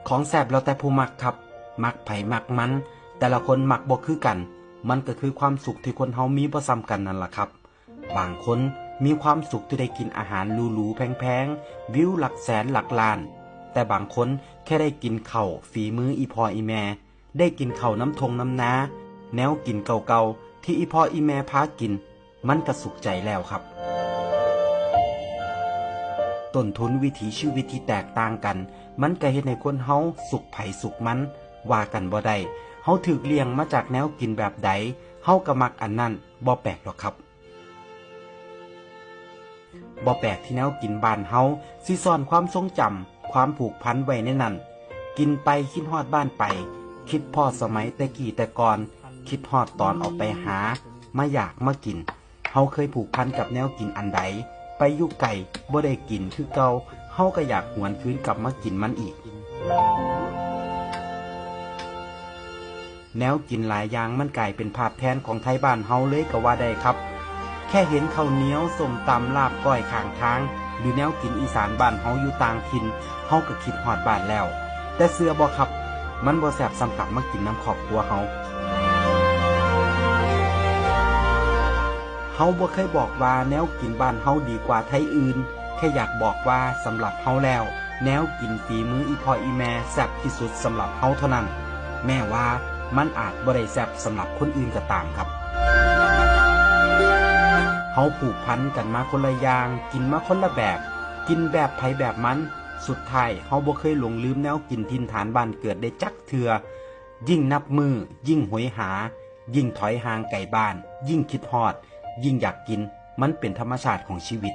ของแซ่บแล้วแต่ผู้มักครับมักไผมักมันแต่ละคนมักบ่คือกันมันก็คือความสุขที่คนเฮามีบ่ซ้ำกันนั่นล่ะครับบางคนมีความสุขที่ได้กินอาหารหรูๆแพงๆวิวหลักแสนหลักล้านแต่บางคนแค่ได้กินข้าวฝีมืออีพ่ออีแม่ได้กินข้าวน้ำทงน้ำนาแนวกินเก่าๆที่อีพ่ออีแม่พากินมันก็สุขใจแล้วครับต้นทุนวิถีชีวิตที่แตกต่างกันมันก็เฮ็ดให้คนเฮาสุขไผสุขมันว่ากันบ่ได้เฮาถูกเลี้ยงมาจากแนวกินแบบใดเฮาก็มักอันนั้นบ่แปลกหรอกครับบ่แปลกที่แนวกินบ้านเฮาสิซ่อนความทรงจำความผูกพันไว้ในนั้นกินไปคิดฮอดบ้านไปคิดพอสมัยแต่กี้แต่ก่อนคิดฮอดตอนออกไปหามาอยากมากินเฮาเคยผูกพันกับแนวกินอันใดไปอยู่ไกลบ่ได้กินคือเก่าเฮาก็อยากหวนคืนกลับมากินมันอีกแนวกินหลายอย่างมันกลายเป็นภาพแทนของไทยบ้านเฮาเลยก็ว่าได้ครับแค่เห็นข้าวเหนียวส้มตำลาบก้อยข้างทางหรือแนวกินอีสานบ้านเฮาอยู่ต่างถิ่นเฮาก็คิดฮอดบ้านแล้วแต่เชื่อบ่ครับมันบ่แซ่บสำกับมากินน้ำครอบครัวเฮาบ่เคยบอกว่าแนวกินบ้านเฮาดีกว่าไทยอื่นแค่อยากบอกว่าสำหรับเฮาแล้วแนวกินฝีมืออีพ่ออีแม่แซ่บที่สุดสำหรับเฮาเท่านั้นแม้ว่ามันอาจบ่ได้แซ่บสำหรับคนอื่นก็ตามครับเฮาผูกพันกันมาคนละอย่างกินมาคนละแบบกินแบบไผแบบมันสุดท้ายเฮาบ่เคยหลงลืมแนวกินถิ่นฐานบ้านเกิดได้จักเทื่อยิ่งนับมือยิ่งหวยหายิ่งถอยห่างไกลบ้านยิ่งคิดฮอดยิ่งอยากกินมันเป็นธรรมชาติของชีวิต